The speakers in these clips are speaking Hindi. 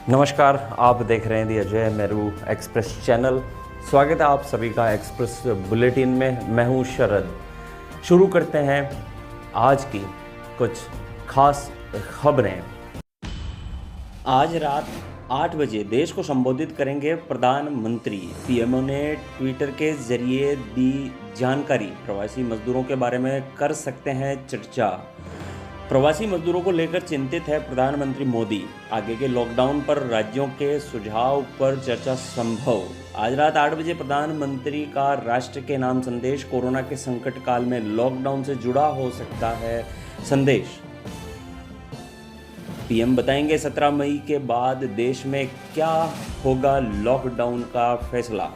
नमस्कार, आप देख रहे हैं दी अजय मेरू एक्सप्रेस चैनल। स्वागत है आप सभी का एक्सप्रेस बुलेटिन में। मैं हूं शरद। शुरू करते हैं आज की कुछ खास खबरें। आज रात 8 बजे देश को संबोधित करेंगे प्रधानमंत्री। पीएम ने ट्विटर के जरिए दी जानकारी। प्रवासी मजदूरों के बारे में कर सकते हैं चर्चा। प्रवासी मजदूरों को लेकर चिंतित है प्रधानमंत्री मोदी। आगे के लॉकडाउन पर राज्यों के सुझाव पर चर्चा संभव। आज रात 8 बजे प्रधानमंत्री का राष्ट्र के नाम संदेश। कोरोना के संकट काल में लॉकडाउन से जुड़ा हो सकता है संदेश। पीएम बताएंगे 17 मई के बाद देश में क्या होगा लॉकडाउन का फैसला।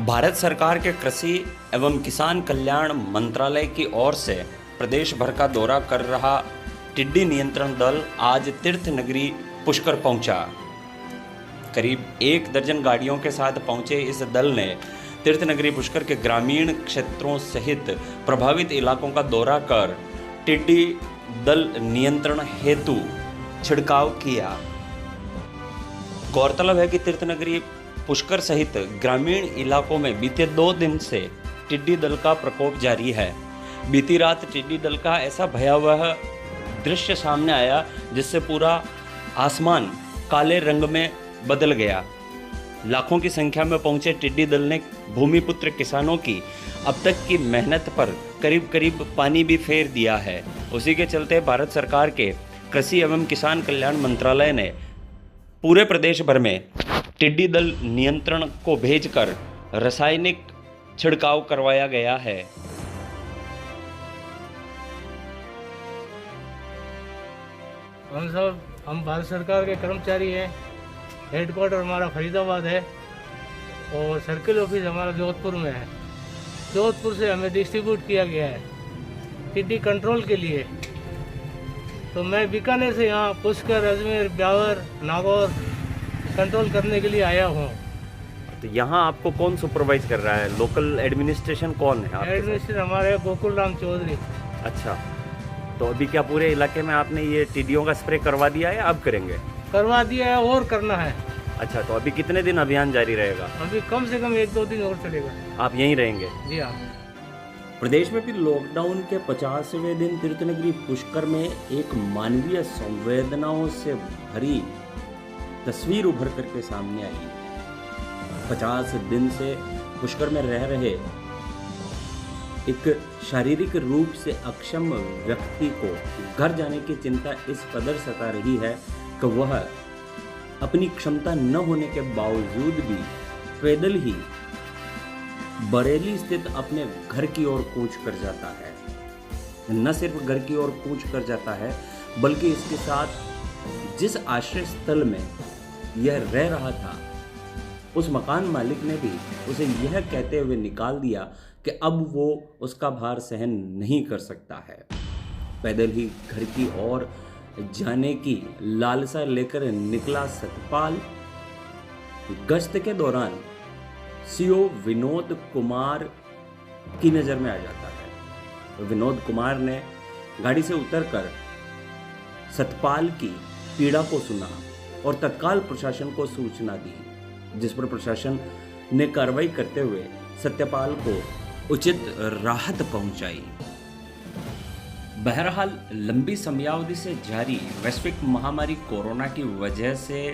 भारत सरकार के कृषि एवं किसान कल्याण मंत्रालय की ओर से प्रदेश भर का दौरा कर रहा टिड्डी नियंत्रण दल आज तीर्थ नगरी पुष्कर पहुंचा। करीब 1 दर्जन गाड़ियों के साथ पहुंचे इस दल ने तीर्थ नगरी पुष्कर के ग्रामीण क्षेत्रों सहित प्रभावित इलाकों का दौरा कर टिड्डी दल नियंत्रण हेतु छिड़काव किया। गौरतलब है कि तीर्थ नगरी पुष्कर सहित ग्रामीण इलाकों में बीते 2 दिन से टिड्डी दल का प्रकोप जारी है। बीती रात टिड्डी दल का ऐसा भयावह दृश्य सामने आया जिससे पूरा आसमान काले रंग में बदल गया। लाखों की संख्या में पहुंचे टिड्डी दल ने भूमिपुत्र किसानों की अब तक की मेहनत पर करीब करीब पानी भी फेर दिया है। उसी के चलते भारत सरकार के कृषि एवं किसान कल्याण मंत्रालय ने पूरे प्रदेश भर में टिड्डी दल नियंत्रण को भेजकर रासायनिक छिड़काव करवाया गया है। हम भारत सरकार के कर्मचारी हैं। हेडक्वार्टर हमारा फरीदाबाद है और सर्किल ऑफिस हमारा जोधपुर में है। जोधपुर से हमें डिस्ट्रीब्यूट किया गया है टिड्डी कंट्रोल के लिए। तो मैं बीकानेर से यहाँ पुष्कर, अजमेर, ब्यावर, नागौर कंट्रोल करने के लिए आया हूँ। तो यहाँ आपको कौन सुपरवाइज कर रहा है? लोकल एडमिनिस्ट्रेशन कौन है? एडमिनिस्ट्रेटर हमारे गोकुल राम चौधरी। अच्छा, तो अभी क्या पूरे इलाके में आपने ये टिड्डियों का स्प्रे करवा दिया है? अब करेंगे? करवा दिया है और करना है। अच्छा, तो अभी कितने दिन अभियान जारी रहेगा? अभी कम से कम 1-2 दिन और चलेगा। आप यहीं रहेंगे? जी हाँ। प्रदेश में भी लॉकडाउन के 50वें दिन तीर्थनगरी पुष्कर में एक मानवीय संवेदनाओं से भरी तस्वीर उभर करके सामने आई। 50 दिन से पुष्कर में रह रहे एक शारीरिक रूप से अक्षम व्यक्ति को घर जाने की चिंता इस कदर सता रही है कि वह अपनी क्षमता न होने के बावजूद भी पैदल ही बरेली स्थित अपने घर की ओर कूच कर जाता है। न सिर्फ घर की ओर कूच कर जाता है बल्कि इसके साथ जिस आश्रय स्थल में यह रह रहा था उस मकान मालिक ने भी उसे यह कहते हुए निकाल दिया कि अब वो उसका भार सहन नहीं कर सकता है। पैदल ही घर की ओर जाने की लालसा लेकर निकला सतपाल गश्त के दौरान सीओ विनोद कुमार की नज़र में आ जाता है। विनोद कुमार ने गाड़ी से उतरकर सतपाल की पीड़ा को सुना और तत्काल प्रशासन को सूचना दी, जिस पर प्रशासन ने कार्रवाई करते हुए सत्यपाल को उचित राहत पहुंचाई। बहरहाल लंबी समयावधि से जारी वैश्विक महामारी कोरोना की वजह से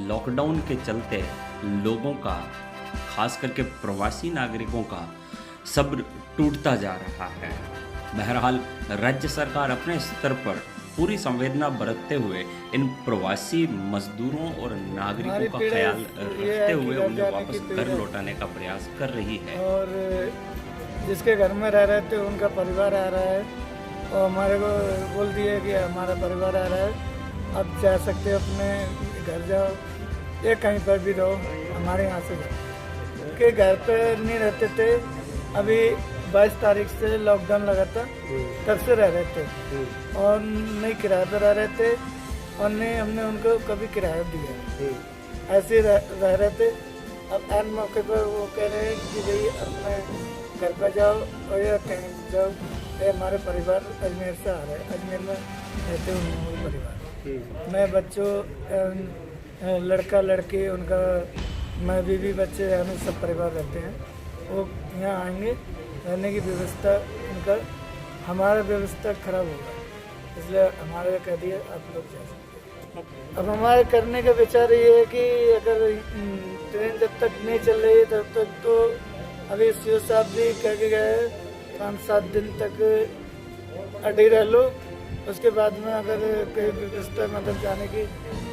लॉकडाउन के चलते लोगों का, खास करके प्रवासी नागरिकों का सब्र टूटता जा रहा है। बहरहाल राज्य सरकार अपने स्तर पर पूरी संवेदना बरतते हुए इन प्रवासी मजदूरों और नागरिकों का ख्याल रखते हुए उन्हें वापस घर लौटाने का प्रयास कर रही है। और जिसके घर में रह रहे थे उनका परिवार आ रहा है और हमारे को बोल दिया कि हमारा परिवार आ रहा है, अब जा सकते हो, अपने घर जाओ या कहीं पर भी रहो, हमारे यहाँ से जाओ। के घर पे नहीं रहते थे। अभी 22 तारीख से लॉकडाउन लगा था, तब से रह रहे थे और नहीं किराए पर रह रहे थे और नहीं हमने उनको कभी किराया दिया। ऐसे रह रहे थे। अब एन मौके पर वो कह रहे हैं कि भाई अपने घर पर जाओ और या कहीं जाओ। हमारे परिवार अजमेर से आ रहे हैं, अजमेर में रहते हुए परिवार। मैं बच्चों लड़का लड़की उनका मैं बीवी बच्चे हम सब परिवार रहते हैं, वो यहाँ आएंगे, रहने की व्यवस्था उनका हमारा व्यवस्था खराब होगा, इसलिए हमारे कह दिए आप लोग जा सकते हैं। अब हमारे करने का विचार ये है कि अगर ट्रेन जब तक नहीं चल रही है तब तक तो अभी सीओ साहब भी कह के गए 5-7 दिन तक अड़ी रह लो, उसके बाद में अगर कहीं व्यवस्था मतलब जाने की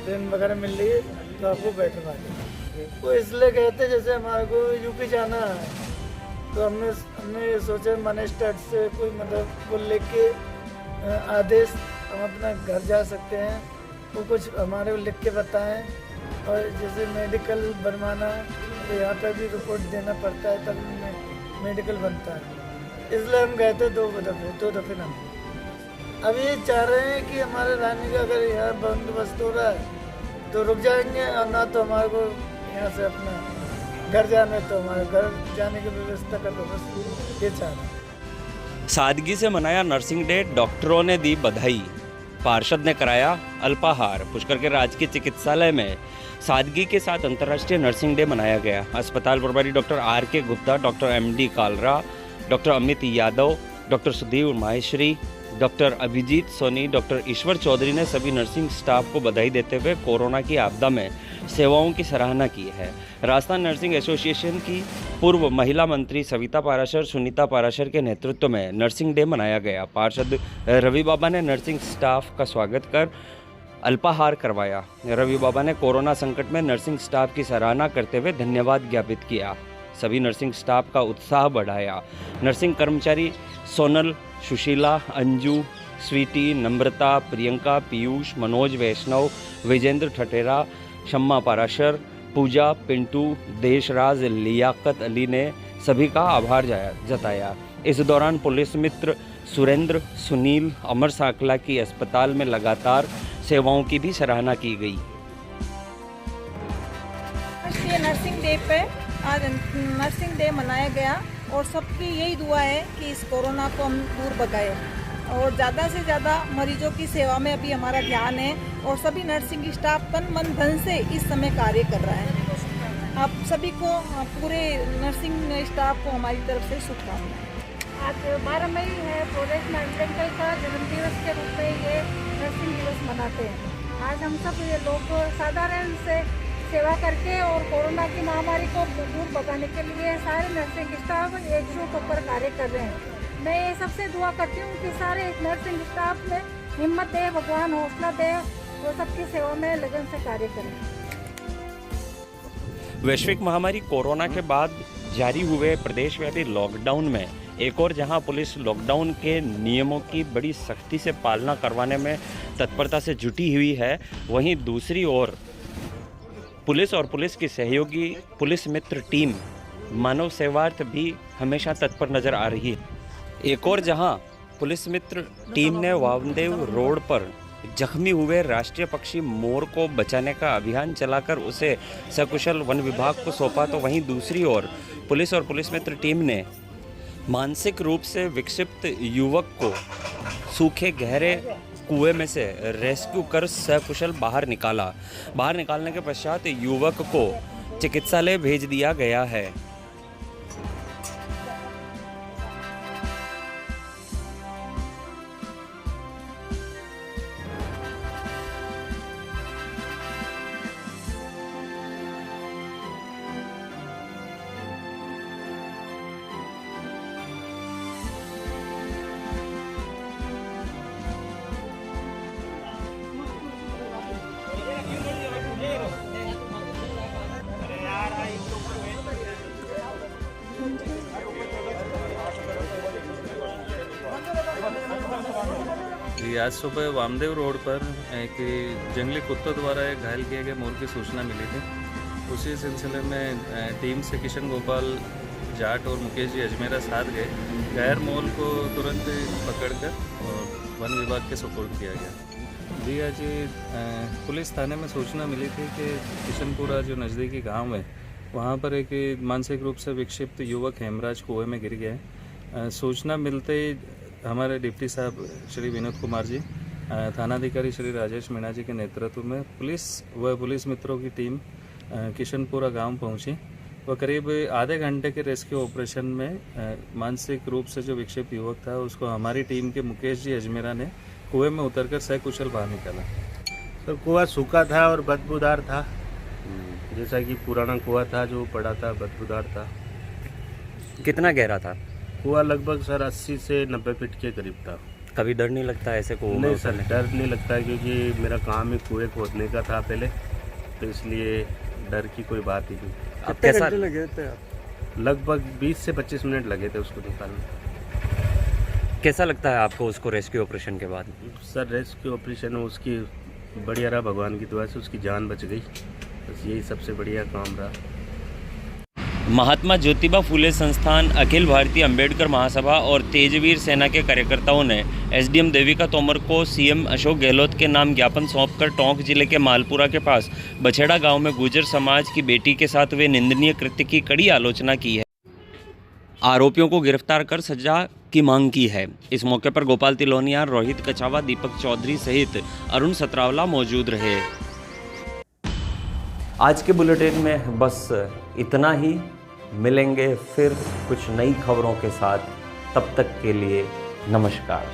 ट्रेन वगैरह मिल रही है तो आपको बैठवा देंगे। वो इसलिए कहते जैसे हमारे को यूपी जाना है तो हमने सोचा मैनेजमेंट से कोई मतलब वो लेके आदेश हम अपना घर जा सकते हैं, वो कुछ हमारे को लिख के बताएं, और जैसे मेडिकल बनवाना तो यहाँ पर भी रिपोर्ट देना पड़ता है तब मेडिकल बनता है, इसलिए हम गए थे 2 दफ़े हम। अब ये चाह रहे हैं कि हमारे रहने का अगर यहाँ बंदोबस्त हो रहा है तो रुक जाएंगे, और ना तो हमारे को यहाँ से अपना घर जाना है तो हमारे घर जाने की व्यवस्था कर दो, बस ये चाह रहे हैं। सादगी से मनाया नर्सिंग डे, डॉक्टरों ने दी बधाई, पार्षद ने कराया अल्पाहार। पुष्कर के राजकीय चिकित्सालय में सादगी के साथ अंतर्राष्ट्रीय नर्सिंग डे मनाया गया। अस्पताल प्रभारी doctor RK Gupta, doctor MD Kalra, doctor Amit Yadav, doctor Sudhir Maheshwari, doctor Abhijeet Soni, doctor Ishwar Chaudhary ने सभी नर्सिंग स्टाफ को बधाई देते हुए कोरोना की आपदा में सेवाओं की सराहना की है। राजस्थान नर्सिंग एसोसिएशन की पूर्व महिला मंत्री सविता पाराशर, सुनीता पाराशर के नेतृत्व में नर्सिंग डे मनाया गया। पार्षद रवि बाबा ने नर्सिंग स्टाफ का स्वागत कर अल्पाहार करवाया। रवि बाबा ने कोरोना संकट में नर्सिंग स्टाफ की सराहना करते हुए धन्यवाद ज्ञापित किया, सभी नर्सिंग स्टाफ का उत्साह बढ़ाया। नर्सिंग कर्मचारी सोनल, सुशीला, अंजू, स्वीटी, नम्रता, प्रियंका, पीयूष, मनोज वैष्णव, विजेंद्र ठटेरा, शम्मा पाराशर, पूजा, पिंटू, देशराज, लियाकत अली ने सभी का आभार जताया। इस दौरान पुलिस मित्र सुरेंद्र, सुनील, अमर सांकला की अस्पताल में लगातार सेवाओं की भी सराहना की गई। राष्ट्रीय नर्सिंग डे पे आज नर्सिंग डे मनाया गया और सबकी यही दुआ है कि इस कोरोना को हम दूर भगाएं और ज़्यादा से ज़्यादा मरीजों की सेवा में अभी हमारा ध्यान है और सभी नर्सिंग स्टाफ तन मन धन से इस समय कार्य कर रहा है। आप सभी को, पूरे नर्सिंग स्टाफ को हमारी तरफ से शुभकामनाएं। आज 12 मई है, फ्लोरेंस नाइटिंगेल का जन्मदिवस के रूप में ये नर्सिंग दिवस मनाते हैं। आज हम सब ये लोग साधारण से सेवा करके और कोरोना की महामारी को दूर भगाने के लिए सारे नर्सिंग स्टाफ एकजुट होकर कार्य कर रहे हैं। मैं ये सबसे दुआ करती हूँ कि सारे नर्सिंग स्टाफ में हिम्मत दे, भगवान हौसला दे, वो सबकी सेवा में लगन से कार्य करें। वैश्विक महामारी कोरोना के बाद जारी हुए प्रदेशव्यापी लॉकडाउन में एक और जहां पुलिस लॉकडाउन के नियमों की बड़ी सख्ती से पालना करवाने में तत्परता से जुटी हुई है, वहीं दूसरी ओर पुलिस और पुलिस की सहयोगी पुलिस मित्र टीम मानव सेवार्थ भी हमेशा तत्पर नजर आ रही है। एक और जहां पुलिस मित्र टीम ने वामदेव रोड पर जख्मी हुए राष्ट्रीय पक्षी मोर को बचाने का अभियान चलाकर उसे सकुशल वन विभाग को सौंपा, तो वहीं दूसरी ओर पुलिस और पुलिस मित्र टीम ने मानसिक रूप से विक्षिप्त युवक को सूखे गहरे कुएं में से रेस्क्यू कर सकुशल बाहर निकालने के पश्चात युवक को चिकित्सालय भेज दिया गया है। जी, आज सुबह वामदेव रोड पर एक जंगली कुत्तों द्वारा एक घायल किए गए मोर की सूचना मिली थी। उसी सिलसिले में टीम से किशन गोपाल जाट और मुकेश जी अजमेरा साथ गए। घायल मोर को तुरंत पकड़कर और वन विभाग के सुपुर्द किया गया। जी, आज पुलिस थाने में सूचना मिली थी कि किशनपुरा जो नज़दीकी गांव है, वहां पर एक मानसिक रूप से विक्षिप्त युवक हेमराज कुएं में गिर गया है। सूचना मिलते ही हमारे डिप्टी साहब श्री विनोद कुमार जी थानाधिकारी श्री राजेश मीणा जी के नेतृत्व में पुलिस व पुलिस मित्रों की टीम किशनपुरा गांव पहुंची व करीब आधे घंटे के रेस्क्यू ऑपरेशन में मानसिक रूप से जो विक्षेप युवक था उसको हमारी टीम के मुकेश जी अजमेरा ने कुएं में उतरकर सकुशल बाहर निकाला। सर कुआं सूखा था और बदबूदार था, जैसा कि पुराना कुआं था जो पड़ा था, बदबूदार था। कितना गहरा था कुआं? लगभग सर 80 से 90 फीट के करीब था। कभी डर नहीं लगता ऐसे कुएं में नहीं सर, उतरने? डर नहीं लगता है क्योंकि मेरा काम ही कुएं खोदने का था पहले, तो इसलिए डर की कोई बात ही नहीं। अब कैसा लगे थे? लगभग 20 से 25 मिनट लगे थे उसको निकालने। कैसा लगता है आपको उसको रेस्क्यू ऑपरेशन के बाद? सर रेस्क्यू ऑपरेशन उसकी बढ़िया रहा, भगवान की दुआ से उसकी जान बच गई, बस यही सबसे बढ़िया काम रहा। महात्मा ज्योतिबा फूले संस्थान, अखिल भारतीय अंबेडकर महासभा और तेजवीर सेना के कार्यकर्ताओं ने एसडीएम देविका तोमर को सीएम अशोक गहलोत के नाम ज्ञापन सौंपकर टोंक जिले के मालपुरा के पास बछेड़ा गांव में गुर्जर समाज की बेटी के साथ हुए निंदनीय कृत्य की कड़ी आलोचना की है। आरोपियों को गिरफ्तार कर सजा की मांग की है। इस मौके पर गोपाल तिलोनिया, रोहित कछावा, दीपक चौधरी सहित अरुण सतरावला मौजूद रहे। आज के बुलेटिन में बस इतना ही। मिलेंगे फिर कुछ नई खबरों के साथ, तब तक के लिए नमस्कार।